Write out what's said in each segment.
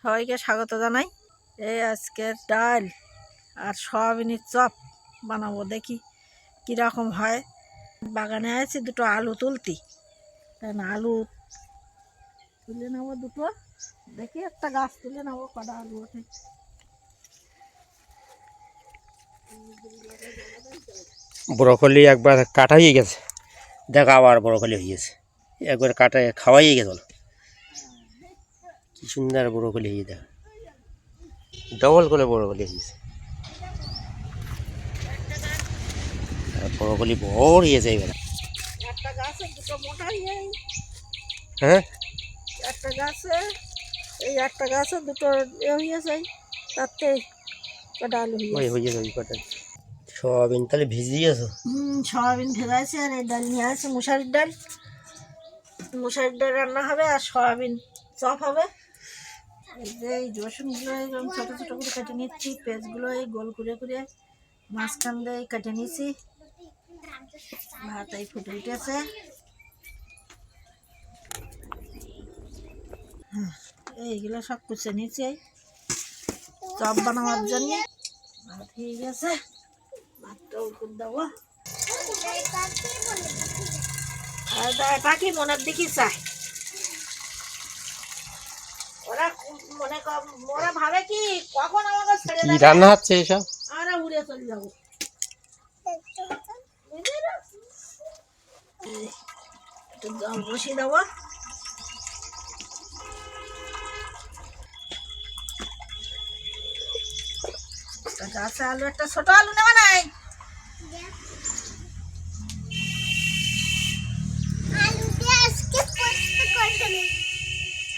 সবাইকে স্বাগত জানাই। এই আজকের ডাল আর সয়াবিনের চপ বানাবো, দেখি কীরকম হয়। বাগানে আছে দুটো আলু তুলতি, কারণ আলু তুলে নেবো দুটো, দেখি একটা গাছ তুলে নেবো, কটা আলু ওঠে। ব্রকলি একবার কাটা হয়ে গেছে, দেখো আবার ব্রকলি হয়ে গেছে, একবার কাটা খাওয়াই গেল। কি সুন্দর ব্রকলি হয়ে, দেখ ডবল করে ব্রকলি হয়েছে, ব্রকলি বড় হয়েছে এবার। একটা গাছে দুটো মোটা হয়ে, হ্যাঁ একটা গাছে এই একটা গাছে দুটো হয়েছে, তাতে কটা আলু ওই হয়ে যাবে কটা। সয়াবিন তাহলে ভিজিয়েছো? সয়াবিন ভেজাইছে, আর এই ডাল নিয়ে আছে মুসারির ডাল। মুসারির ডাল রান্না হবে আর সয়াবিন চপ হবে। এই যে এই রসুনগুলো এরকম ছোটো ছোটো করে কেটে নিচ্ছি, পেঁয়াজগুলো এই গোল করে করে মাঝখান দিয়ে কেটে নিয়েছি। ভাত এই ফুটে উঠেছে, এইগুলো সব কুচে নিয়েছি চপ বানাবার জন্য। ভাত হয়ে গেছে, ভাতটা উপর দেবো। পাখি মনের দিকে চায়, ওরা ওরা ভাবে কি কখন আমাকে ছেড়ে কি দেবে, রান্না হচ্ছে এসব? আমরা উড়ে চলে যাবো। একটু জল বসিয়ে দেবো। গাছে আলু, একটা ছোট আলু নেওয়া নাই।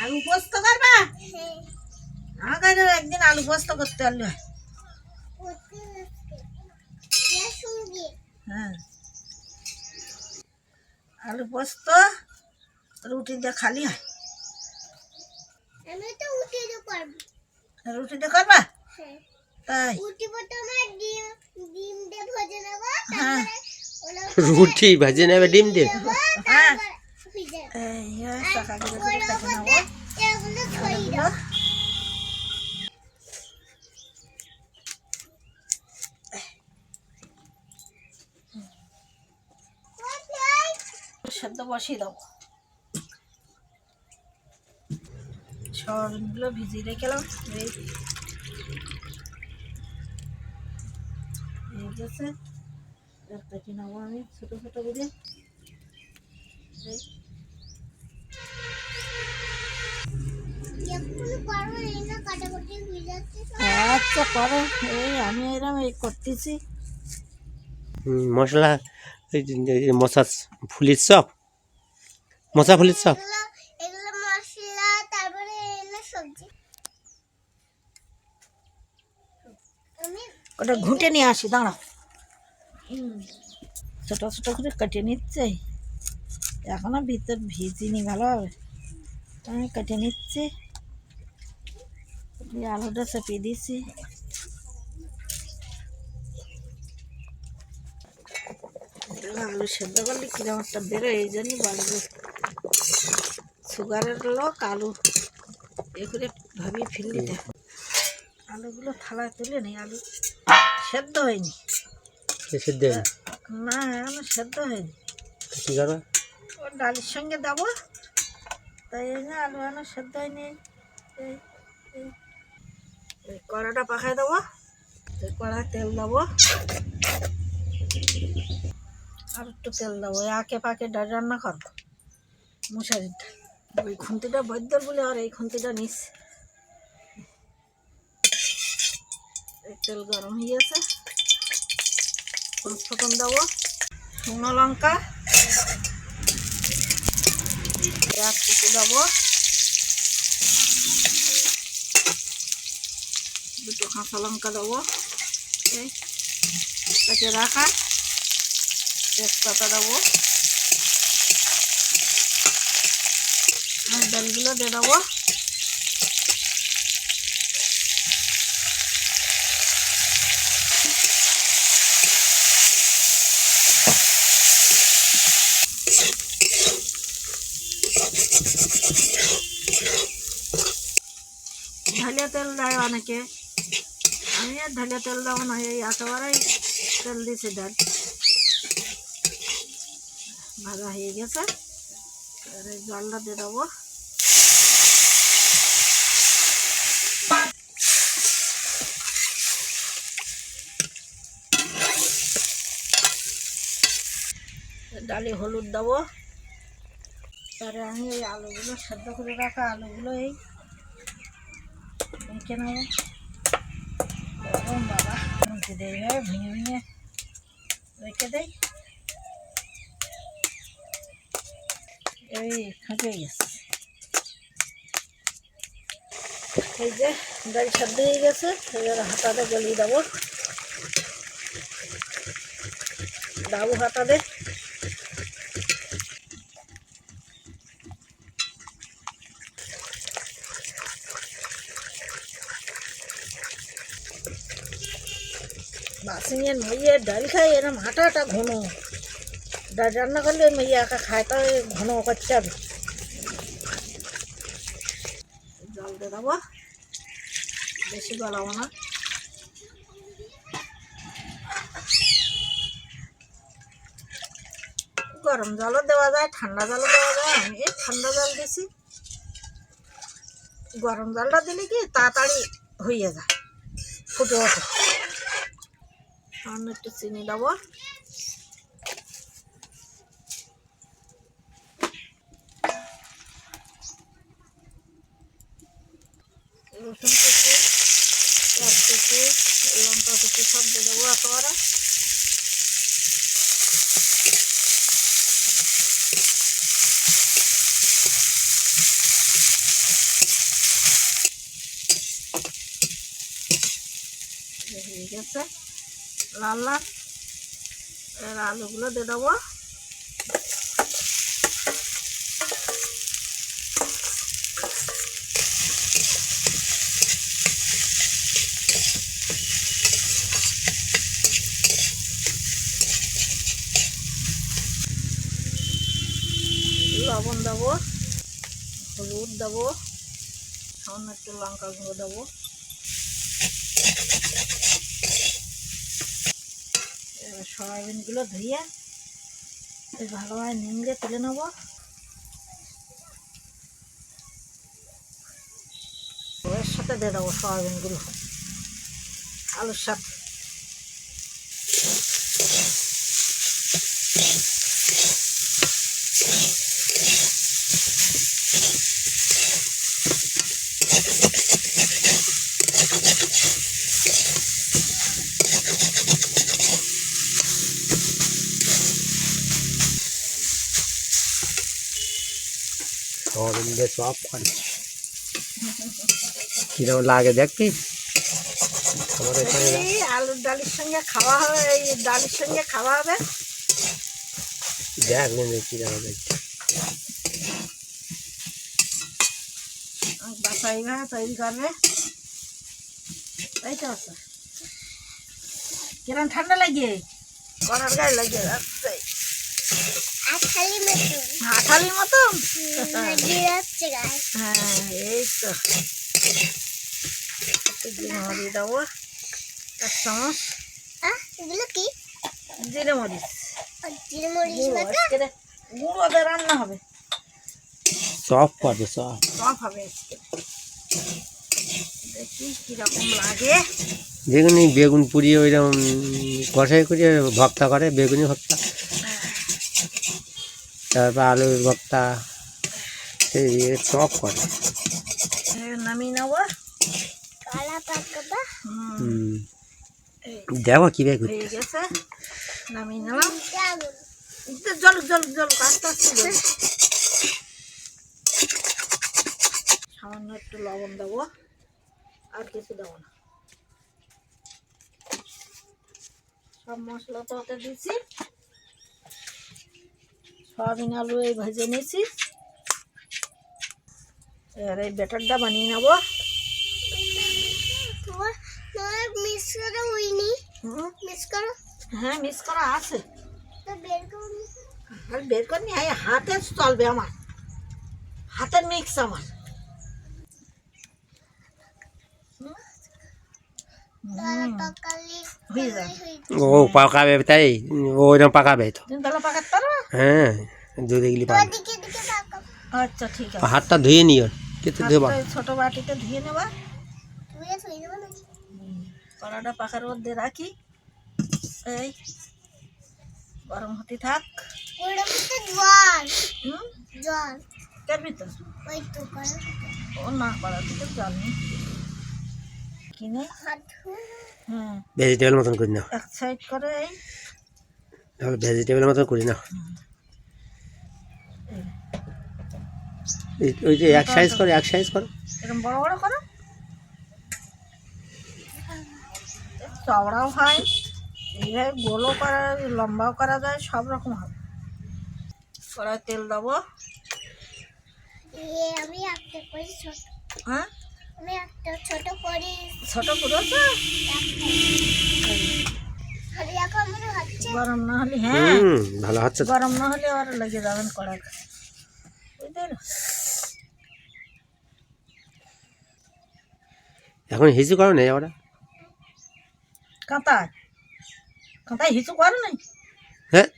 আলু পোস্ত করবা? আমাকে একদিন আলু পোস্ত করতে পারলে। হ্যাঁ, আলু পোস্ত রুটি দিয়ে খালি হয়। রুটি দিয়ে করবা? তাই হ্যাঁ, রুটি ভাজে নেবে ডিম দিয়ে। হ্যাঁ এই চাকাগুলো করে কেটে নেবো। সেদ্ধ বসিয়ে দেবো। সয়াবিনগুলো ভিজিয়ে রেখেলাম, এই গেছে। একটা কি নেবো আমি ছোটো ছোটো করে, আচ্ছা করো। এই আমি এরকম এই করতেছি। মশলা মশা ফুলির চপ, মশা ফুলির চপ। ওটা ঘুঁটে নিয়ে আসি, দাঁড়াও। ছোটো ছোটো করে কেটে নিচ্ছে, এখনো ভিতর ভিজিনি ভালোভাবে, আমি কেটে নিচ্ছি। আলুটা চাপিয়ে দিচ্ছি। আলু সেদ্ধ করলে কিরকম একটা বেরোয়, এই জন্যই বাড়িতে সুগারের লোক আলু এ করে ভাবিয়ে ফেললি দেয়। আলুগুলো থালায় তুলে নেই, আলু সেদ্ধ হয়নি। সিদ্ধ না এখনো সেদ্ধ হয়নি। কি করবে? ও ডালের সঙ্গে দেবো, তাই এই না আলু এখনো সেদ্ধ হয়নি। এই এই কড়াটা পাখায় দেবো, কড়ায় তেল দেবো, আর একটু তেল দেবো। একে পাকে ডাল রান্না করবো, মশারির ডাল। ওই খুন্তিটা বৈদ্যর বলে আর এই খুন্তিটা নিস। তেল গরম হয়ে গেছে, ফোড়ন দেবো, শুকনো লঙ্কা, পেঁয়াজ কুচি দেবো, দুটো কাঁচা লঙ্কা দেবো, এই কেটে রাখা, তেজপাতা দেবো, আর ডালগুলো দিয়ে দেবো। ঢালিয়া তেল দেয় অনেকে, আমি আর ঢালিয়া তেল দেবো না, এই একেবারেই তেল দিয়েছি ডাল। ভাজা হয়ে গেছে, এবার এই জলটা দিয়ে দেবো। ডালে হলুদ দেবো। তারপরে আমি এই আলুগুলো, সেদ্ধ করে রাখা আলুগুলো এই মেখে নেবো। বাবা মুখে দিয়ে এইভাবে ভেঙে ভেঙে রেখে দেই। এই ফাঁকে গেছে, এই যে ডাল সেদ্ধ হয়ে গেছে, এবার হাতাতে গলিয়ে দেবো। ডাবু হাতাতে বাসিনের মেয়ে ডাল খায় এরম হাঁটাটা ঘন, ডাল রান্না করলে মেয়ে একা খায়, তাই ঘন করতে হবে। জল দিয়ে দেবো, বেশি গলাবো না। গরম জলও দেওয়া যায়, ঠান্ডা জলও দেওয়া যায়, আমি এই ঠান্ডা জল দিছি। গরম জলটা দিলে কি তাড়াতাড়ি হয়ে যায়, ফুটে ওঠে। সামান্য একটু চিনি দেবো। রসুন কুচি, পেঁয়াজ কুচি, লঙ্কা কুচি সব দিয়ে দেবো একেবারে। হয়ে গেছে লাল লাল, এর আলুগুলো দিয়ে দেবো। লবণ দেবো, হলুদ দেবো, সামান্য একটু লঙ্কা গুঁড়ো দেবো। এবার সয়াবিনগুলো ধুয়ে ভালোভাবে নিংড়ে তুলে নেবো। এর সাথে দিয়ে দেবো সয়াবিনগুলো আলুর সাথে। সয়াবিন দিয়ে চপ করে কিরকম লাগে দেখবি। আমাদের এখানে এই আলুর ডালের সঙ্গে খাওয়া হবে, এই ডালের সঙ্গে খাওয়া হবে। দেখ কিরকম দেখছি। বাসা এইভাবে তৈরি করবে, তাই তো আছে। কিরম ঠান্ডা লাগে, কড়ার গায়ে লাগে যাচ্ছে আঠালির মতন। হ্যাঁ এই তো একটু জিরে মরিচ দেবো, 1 চামচ। কি জিরে মরিচ, জিরে গুঁড়ো দিয়ে রান্না হবে, চপ করবে চপ। চপ হবে আজকে। দেখি কিরকম লাগে। বেগুনি বেগুন পুড়িয়ে ওইরকম কষাই করিয়ে ভর্তা করে, বেগুনি ভর্তা, তারপর আলুর ভর্তা, সেই চপ করে। নামিয়ে নেবো। কালা পাকাবা দেখো কি বেগুন হয়ে গেছে, নামিয়ে নিলাম। জল জল জল আস্তে আস্তে জল। সামান্য একটু লবণ দেবো, আর কিছু দেবো না। সব মশলা তো ওতে দিয়েছি, সয়াবিন আলু এই ভেজে নিয়েছি। এবার এই ব্যাটারটা বানিয়ে নেবো। মিক্স করা হয়নি, মিক্স করো। হ্যাঁ মিক্স করা আছে, তো বের করো। আর বের করে নি, হাতে চলবে আমার, হাতের মিক্স আমার। ডালা পাকালে হয়ে যাবে। ও পাকাবে তাই, ও এরকম পাকাবে তো। তুমি তাহলে পাকাতে পারো? হ্যাঁ, দুধ এগুলি পাবে। দিকে দিকে পাকাবো। আচ্ছা ঠিক আছে। হাতটা ধুয়ে নিও, কিন্তু দেবা। হাতটা এই ছোট বাটিতে ধুয়ে নেবা। তুইও তুই দেবো নাকি? কড়াটা পাখার মধ্যে রাখি, এই গরম হতে থাক। ওটা তো জল হুম, জল কেন ভিতর? ওই তো করে ও না, কড়ার ভিতর জল নেই কিনে। হাত ধুয়ে হুম, ভেজিটেবল মতন করে নাও, এক সাইড করে এই তাহলে ভেজিটেবল মতন করে নাও। ওই যে এক সাইজ করো, এক সাইজ করো। এরকম বড় বড় করো, চওড়াও হয়, এইভাবে গোলও করা, লম্বাও করা যায়, সব রকম হবে। কড়াই তেল দেবো। আমি একটা করি ছোট, হ্যাঁ, আমি একটা ছোট করি ছোট করেছো? আর এখন মনে হচ্ছে গরম না হলে, হ্যাঁ ভালো হচ্ছে তো। গরম না হলে আর লেগে যাবেন কড়াই, বুঝলেন? এখন হিসু করো না ওরা। কাঁথায় কাঁথায় হিসু করে নাই, হ্যাঁ,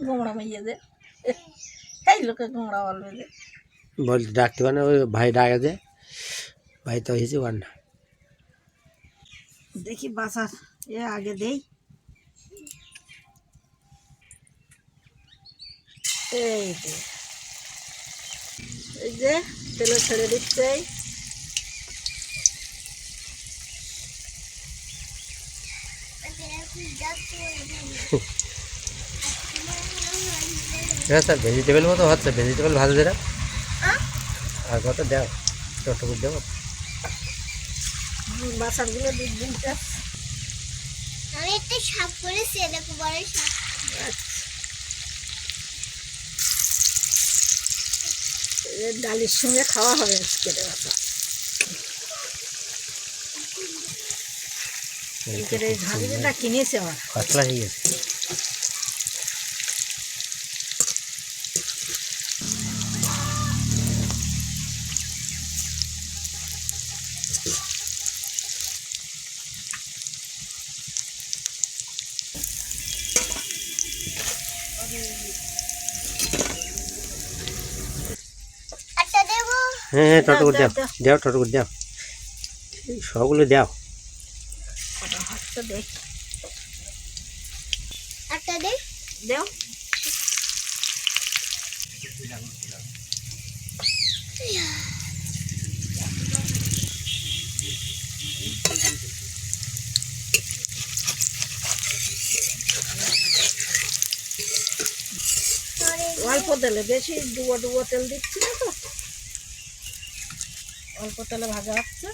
গোমড়া মাইয়ে যে, এই লোকে গোমড়া বলবে যে। বল ডাকতে পারে না, ওই ভাই ডাকে যে, ভাই তো হিসু কর না। দেখি বাসার এ আগে দেই, এই যে, এই যে তেলে ছেড়ে দিচ্ছে। হ্যাঁ স্যার, ভেজিটেবল মতো হচ্ছে, ভেজিটেবল ভাজা যেটা। আর কত দাও, চট্টপুর দেবো। বাসারগুলো দিক দিনটা। আমি একটা শাক করেছি, দেখো বড় শাক। ডালির সঙ্গে খাওয়া হবে আজকে বাসা। এই ঝাঁঝরিটা কিনেছে আমার। পাতলা হয়ে গেছে। একটা দেবো। হ্যাঁ হ্যাঁ, টটকুর দাও, দাও, দাও। দাও টটকুর দাও, এই সবগুলো দাও। কটা হচ্ছে দেখ, একটা দে। দেও। অল্প তেলে, বেশি ডুবো ডুবো তেল দিচ্ছি না তো, অল্প তেলে ভাজা হচ্ছে।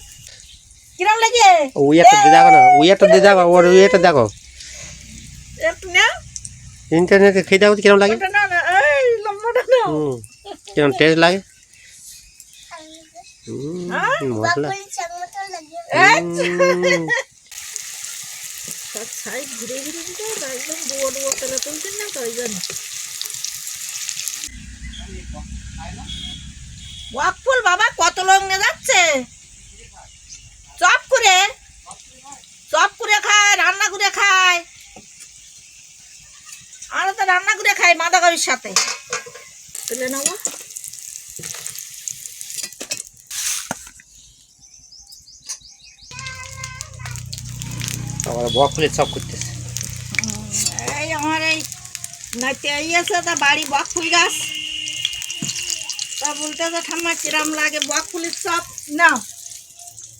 কিরম লাগে? ওই একটা দিয়ে দেখো না, ওই একটা দিয়ে দেখো, ওর ওই একটা দেখো, একটু না, ইন্টারনেটে খেয়ে দেখো কিরম লাগে। ওটা না না, এই লম্বাটা না। কিরম টেস্ট লাগে। হ্যাঁ? মশলা। বাকুল চাক মতো লাগে। সব সাইড ঘুরে ঘুরে দিতে হবে, একদম ডুবো ডুবো তেলে তুলছেন না তো, ওই জন্য। ওয়াকফুল বাবা কত লোক নিয়ে যাচ্ছে, চপ করে খায়, রান্না করে খায়। আমরা তো রান্না করে খাই বাঁধাকপির সাথে। তুলে নেবো। আমার বকফুলের চপ করতেছে। এই আমার এই নাইতে আছে, তা বাড়ি বকফুল গাছ, তা বলতেছে ঠাম্মা কিরাম লাগে বকফুলের চপ নাও।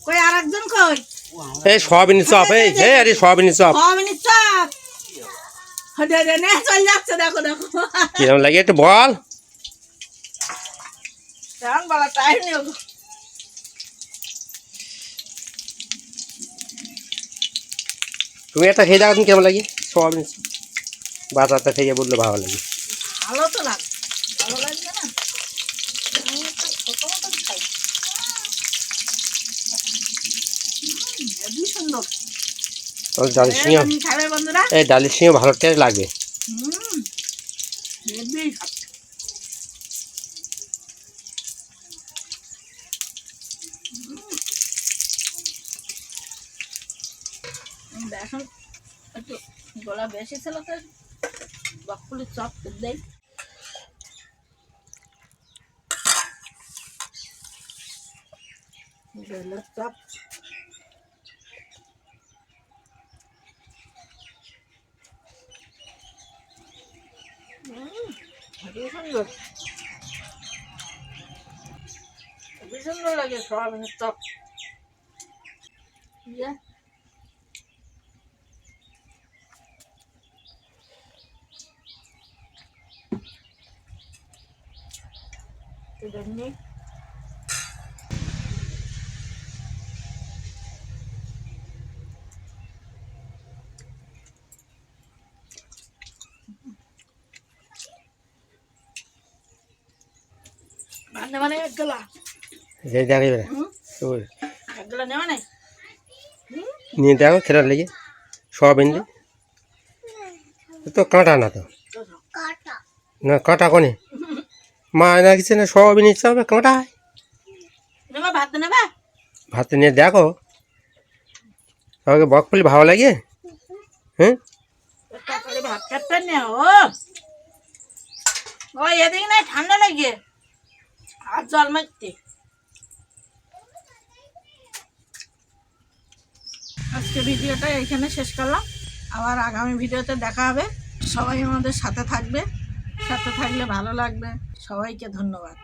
কই আর একজন কই? এই সয়াবিনের চপ, এই হে আরে সয়াবিনের চপ সয়াবিনের চপ হদে রে নে চল যাচ্ছে, দেখো দেখো কিরম লাগে একটু বল। কেমন বলা টাইম নেই গো। তুমি একটা খেয়ে দেখো তুমি কেমন লাগে সয়াবিনের চপ, বাজারটা থেকে বললে ভালো লাগে। ভালো তো লাগে, ভালো লাগবে না? আমি একটা ছোট মতন খাই। হেবি সুন্দর। ডালের সঙ্গে, আমি খাবে বন্ধুরা। এই ডালের সঙ্গে ভালো টেস্ট লাগবে। হেবি স্বাদ। বেসন একটু গলা বেশি ছিল তো বকফুলির চপ দেই। বেলের চপ হেবি সুন্দর, হেবি সুন্দর লাগে সয়াবিনের চপ। ইয়ে নেই মানে মানে এক গেলা যে দেখে এবারে এক গেলা নেওয়া নাই। নিয়ে দেখো খেলার লেগে সয়াবিন দিয়ে তো কাঁটা না তো কাটা না কাঁটা কোনে মা না কিছু না সয়াবিন ইচ্ছা হবে কাঁটা হয় নেবা ভাত নেবা ভাত নিয়ে দেখো সবাইকে বকফুলি ভালো লাগে। হ্যাঁ তরকারি ভাত খাচ্ছেন না ও এদিকে নাই ঠান্ডা লাগে আর জল মারতে। আজকে ভিডিওটা এখানে শেষ করলাম, আবার আগামী ভিডিওতে দেখা হবে। সবাই আমাদের সাথে থাকবে, সাথে থাকলে ভালো লাগবে। সবাইকে ধন্যবাদ।